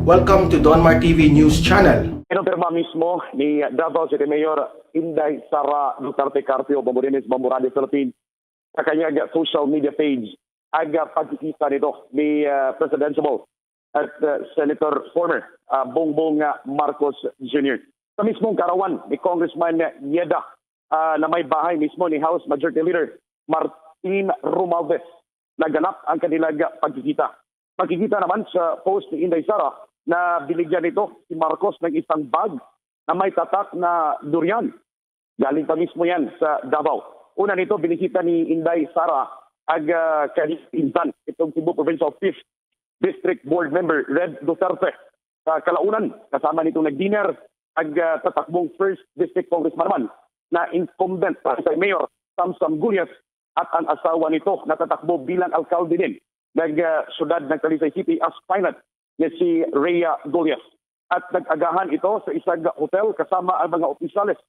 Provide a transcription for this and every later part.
Welcome to Donmar TV News Channel. Kinumpirma mismo ni Davao City Mayor Inday Sara Duterte Carpio Bamborines Bamborade Philippines sa kanyang social media page aga pagkikita nito ni Presidential at Senator former Bongbong Marcos Jr. Sa mismong karawan ni Congressman Yeda na may bahay mismo ni House Majority Leader Martin Romualdez naganap ang kanilang pagkikita. Pagkikita naman sa post ni Inday Sara na binigyan nito si Marcos ng isang bag na may tatak na durian. Galing pa mismo yan sa Davao. Una nito, binisita ni Inday Sara ang kanilang itong Cebu Provincial 5th District Board Member Red Duterte. Sa kalaunan, kasama nitong nag-dinner ang tatakbong 1st District Congressman naman na incumbent sa Mayor Samsam Gulyas at ang asawa nito na tatakbo bilang alkalde din ng syudad ng Talisay City aspirant ni si Rhea Gulyas. At nag-agahan ito sa isang hotel kasama ang mga opisyales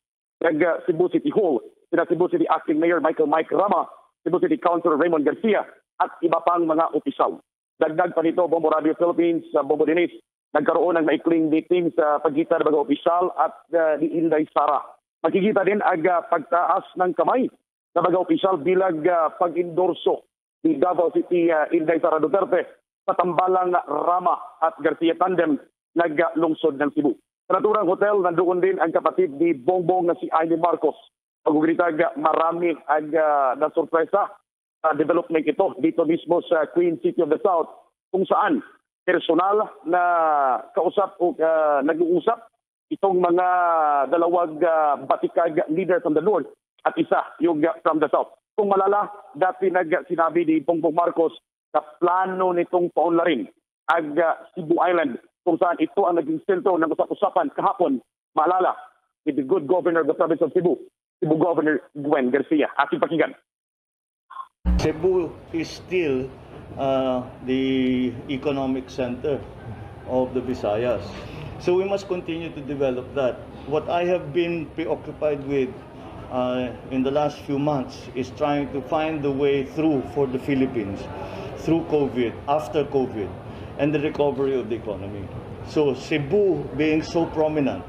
ng Cebu City Hall, sina Cebu City Acting Mayor Michael Mike Rama, Cebu City Councilor Raymond Garcia at iba pang mga opisyal. Dagdag pa nito, Bombo Radio Philippines, Bombo Dinis, nagkaroon ng maikling meeting sa pagitan ng mga opisyal at ni Inday Sara. Makikita din ang pagtaas ng kamay ng mga opisyal bilang pag-endorso ni Davao City Inday Sara Duterte sa tambalang Rama at Garcia tandem naglungsod ng Cebu. Sa naturang hotel, nandoon din ang kapatid ni Bongbong na si Amy Marcos. Pag-ugritag, marami ang nasurpresa sa development ito dito mismo sa Queen City of the South, kung saan personal na kausap o nag-uusap itong mga dalawang batikag leader from the North at isa yung from the South. Kung malala, dati sinabi ni Bongbong Marcos na plano nitong paunlarin ang Cebu Island, kung saan ito ang naging sentro ng usap-usapan kahapon, maalala, with the good governor of the province of Cebu, Cebu Governor Gwen Garcia. Ating pakinggan. Cebu is still the economic center of the Visayas. So we must continue to develop that. What I have been preoccupied with in the last few months is trying to find the way through for the Philippines, through COVID, after COVID, and the recovery of the economy. So Cebu being so prominent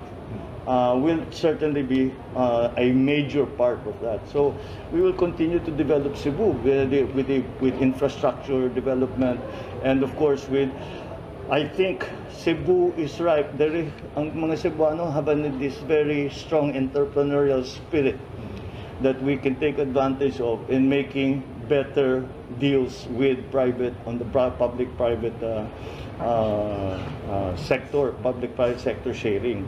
will certainly be a major part of that. So we will continue to develop Cebu with infrastructure development, and of course with, I think Cebu is ripe. Ang mga Cebuano have this very strong entrepreneurial spirit that we can take advantage of in making better deals with on the public-private sector, public-private sector sharing.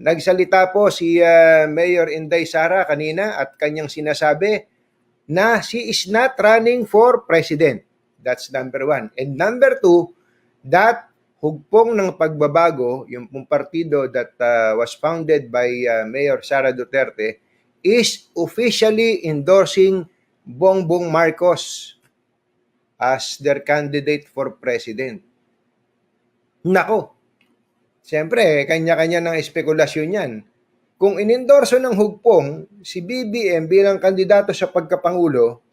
Nagsalita po si Mayor Inday Sara kanina at kanyang sinasabi na she is not running for president. That's number one. And number two, that hugpong ng pagbabago, yung partido that was founded by Mayor Sara Duterte, is officially endorsing Bongbong Marcos as their candidate for president. Nako, siyempre, kanya-kanya ng espekulasyon yan. Kung inendorso ng hugpong si BBM bilang kandidato sa pagkapangulo,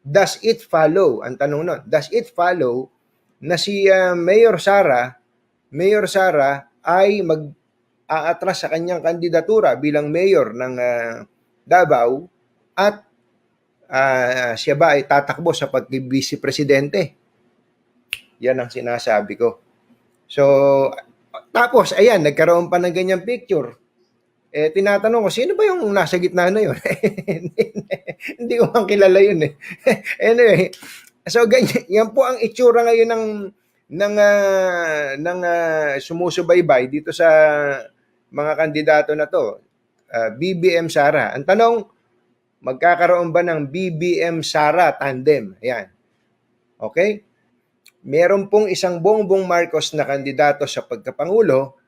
does it follow? Ang tanong nun, does it follow na si Mayor Sara ay mag-aatras sa kanyang kandidatura bilang mayor ng Davao at siya ba ay tatakbo sa pag-vice presidente? Yan ang sinasabi ko. So, tapos, ayan, nagkaroon pa ng ganyang picture. Tinatanong ko, sino ba yung nasa gitna na yun? Hindi ko man kilala yun eh. Anyway, so ganyan, yan po ang itsura ngayon ng sumusubaybay dito sa mga kandidato na to. BBM Sara. Ang tanong, magkakaroon ba ng BBM Sara tandem? Ayan. Okay? Meron pong isang Bongbong Marcos na kandidato sa pagkapangulo,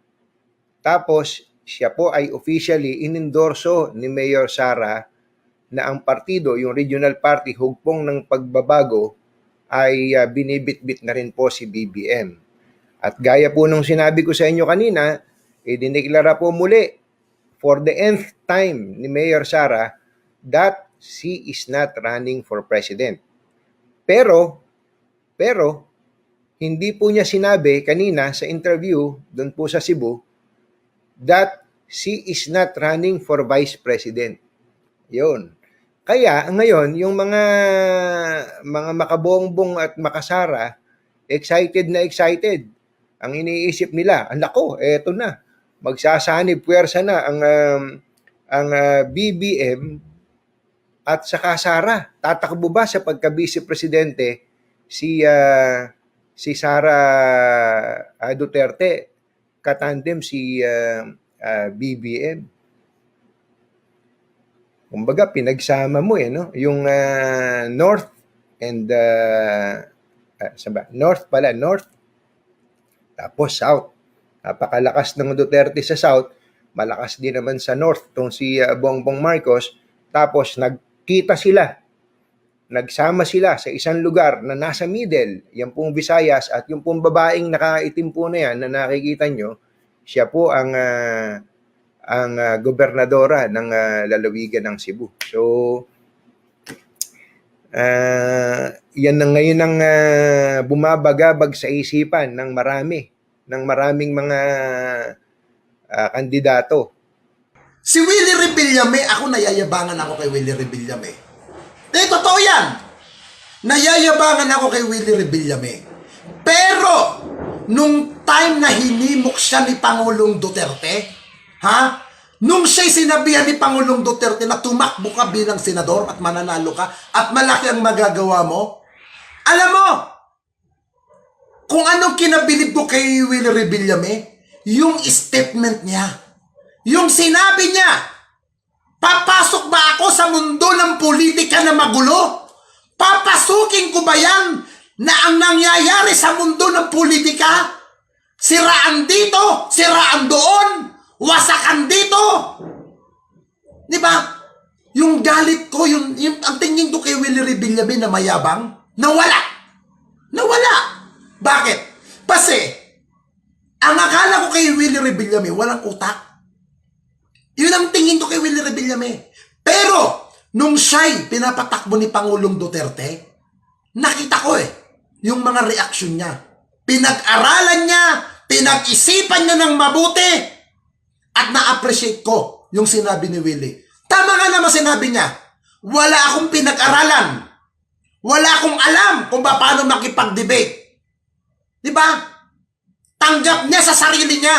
tapos siya po ay officially inendorso ni Mayor Sara na ang partido, yung regional party, hugpong ng pagbabago, ay binibitbit na rin po si BBM. At gaya po nung sinabi ko sa inyo kanina, dineklara po muli for the nth time ni Mayor Sara that she is not running for president. Pero, hindi po niya sinabi kanina sa interview doon po sa Cebu that she is not running for Vice President. Yun. Kaya ngayon, yung mga makabongbong at makasara, excited na excited. Ang iniisip nila, nako, eto na. Magsasanib puwersa na ang BBM at saka Sara. Tatakbo ba sa pagka-vice presidente si Sara Duterte katandem si BBM? Kumbaga, pinagsama mo no? Yung North and North pala, North tapos South. Napakalakas ng Duterte sa South, malakas din naman sa North tong si Bongbong Marcos. Tapos nagkita sila, nagsama sila sa isang lugar na nasa middle, yan pong Visayas, at yung pong babaeng nakaitim po na yan na nakikita nyo, siya po ang gobernadora ng lalawigan ng Cebu. So, yan na ngayon ang bumabagabag sa isipan ng maraming mga kandidato. Si Willie Rebillame, ako nayayabangan ako kay Willie Rebillame. Totoo yan. Nayayabangan ako kay Willie Rebillame. Pero, nung time na hinimok siya ni Pangulong Duterte, nung siya'y sinabihan ni Pangulong Duterte na tumakbo ka bilang senador at mananalo ka at malaki ang magagawa mo, alam mo, kung anong kinabilib ko kay Willie Rebillame, yung statement niya. Yung sinabi niya, papasok ba ako sa mundo ng politika na magulo? Papasukin ko ba yan na ang nangyayari sa mundo ng politika? Siraan dito, siraan doon, wasakan dito. Di ba? Yung galit ko, ang tingin ko kay Willie Rebillame na mayabang, nawala. Bakit? Kasi, ang akala ko kay Willie Rebillame, walang utak. Yun ang tingin ko kay Willie Rebillame. Pero, nung siya'y pinapatakbo ni Pangulong Duterte, nakita ko yung mga reaksyon niya. Pinag-aralan niya, pinag-isipan niya ng mabuti, at na-appreciate ko yung sinabi ni Willie. Tama nga naman sinabi niya, wala akong pinag-aralan. Wala akong alam kung paano makipag-debate. Diba? Tanggap niya sa sarili niya.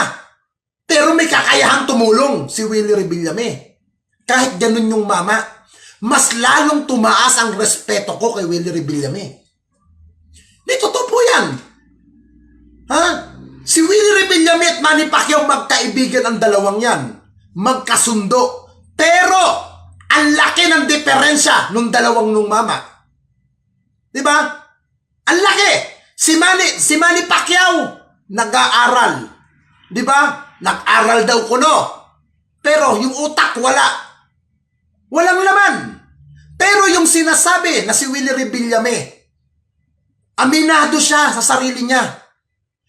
Pero may kakayahang tumulong si Willie Rebillame. Kahit ganun yung mama, mas lalong tumaas ang respeto ko kay Willie Rebillame. Di totoo po yan. Si Willie Rebillame at Manny Pacquiao magkaibigan ang dalawang yan. Magkasundo. Pero, ang laki ng diferensya nung dalawang nung mama. Diba? Ang laki. Si Manny Pacquiao, nag-aaral. Diba? Nag-aral daw kuno. Pero yung utak, wala. Walang laman. Pero yung sinasabi na si Willie Rebillame, aminado siya sa sarili niya.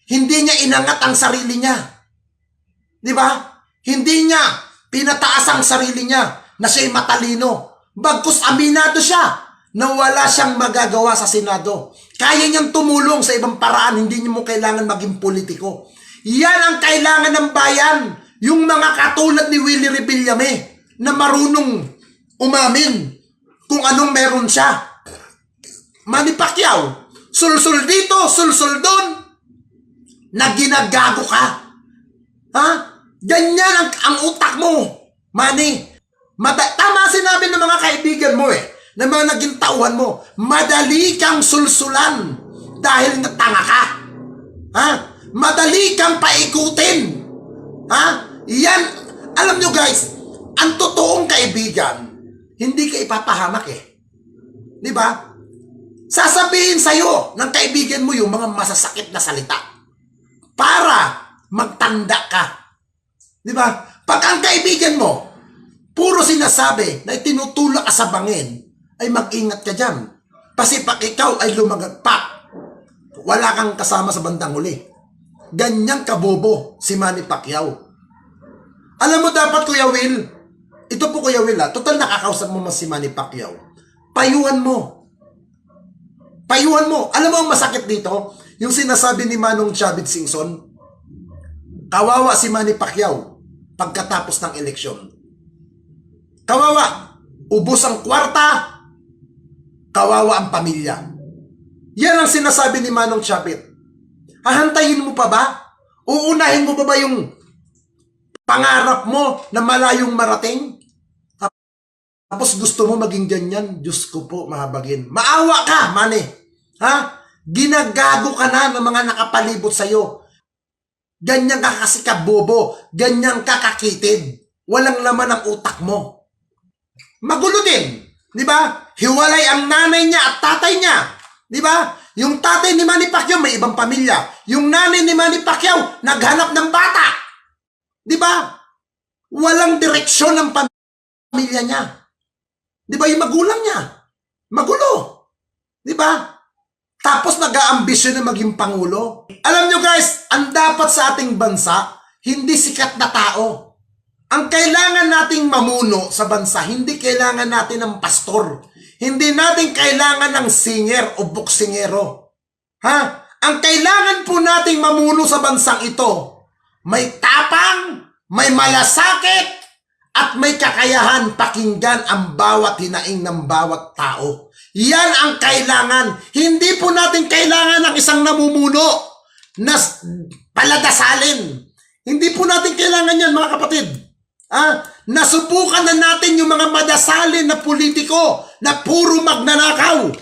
Hindi niya inangat ang sarili niya. Diba? Hindi niya pinataas ang sarili niya na siya'y matalino. Bagkus aminado siya na wala siyang magagawa sa Senado. Kaya niyang tumulong sa ibang paraan, hindi niyo mo kailangan maging politiko. Yan ang kailangan ng bayan. Yung mga katulad ni Willie Rebillame na marunong umamin kung anong meron siya. Manny Pacquiao, sul-sul dito, sul-sul doon, na ginagago ka. Ganyan ang utak mo, Manny. Tama sinabi ng mga kaibigan mo na mga naging tauhan mo, madali kang sulsulan dahil natanga ka. Madali kang paikutin. Yan, alam nyo guys, ang totoong kaibigan, hindi ka ipapahamak Di ba? Sasabihin sa'yo ng kaibigan mo yung mga masasakit na salita para magtanda ka. Di ba? Pag ang kaibigan mo, puro sinasabi na itinutulak ka sa bangin, ay mag-ingat ka dyan. Kasi pag ikaw ay lumagagpak, wala kang kasama sa bandang huli. Ganyang kabobo si Manny Pacquiao. Alam mo dapat, Kuya Will, ito po Kuya Will total nakakausap mo mas si Manny Pacquiao. Payuhan mo. Alam mo ang masakit dito? Yung sinasabi ni Manong Chavit Singson, kawawa si Manny Pacquiao pagkatapos ng eleksyon. Kawawa. Ubos ang kwarta, kawawa ang pamilya. Yan ang sinasabi ni Manong Chavit. Hahantayin mo pa ba? Uunahin mo ba yung pangarap mo na malayong marating? Tapos gusto mo maging ganyan? Diyos ko po, mahabagin. Maawa ka, Manny. Ha? Ginagago ka na ng mga nakapalibot sa'yo. Ganyan ka kasi kabobo. Ganyan ka kakitid. Walang laman ang utak mo. Magulo din. Di ba? Hiwalay ang nanay niya at tatay niya. Di ba? Yung tatay ni Manny Pacquiao may ibang pamilya. Yung nanay ni Manny Pacquiao naghanap ng bata. Di ba? Walang direksyon ng pamilya niya. Di ba yung magulang niya? Magulo. Di ba? Tapos nag-aambisyon na maging pangulo. Alam nyo guys, ang dapat sa ating bansa, hindi sikat na tao. Ang kailangan nating mamuno sa bansa, hindi kailangan natin ng pastor. Hindi natin kailangan ng singer o buksingero. Ha? Ang kailangan po nating mamuno sa bansang ito, may tapang, may malasakit, at may kakayahan pakinggan ang bawat hinaing ng bawat tao. Yan ang kailangan. Hindi po natin kailangan ng isang namumuno na paladasalin. Hindi po natin kailangan yan, mga kapatid. Nasubukan na natin yung mga madasalin na politiko na puro magnanakaw.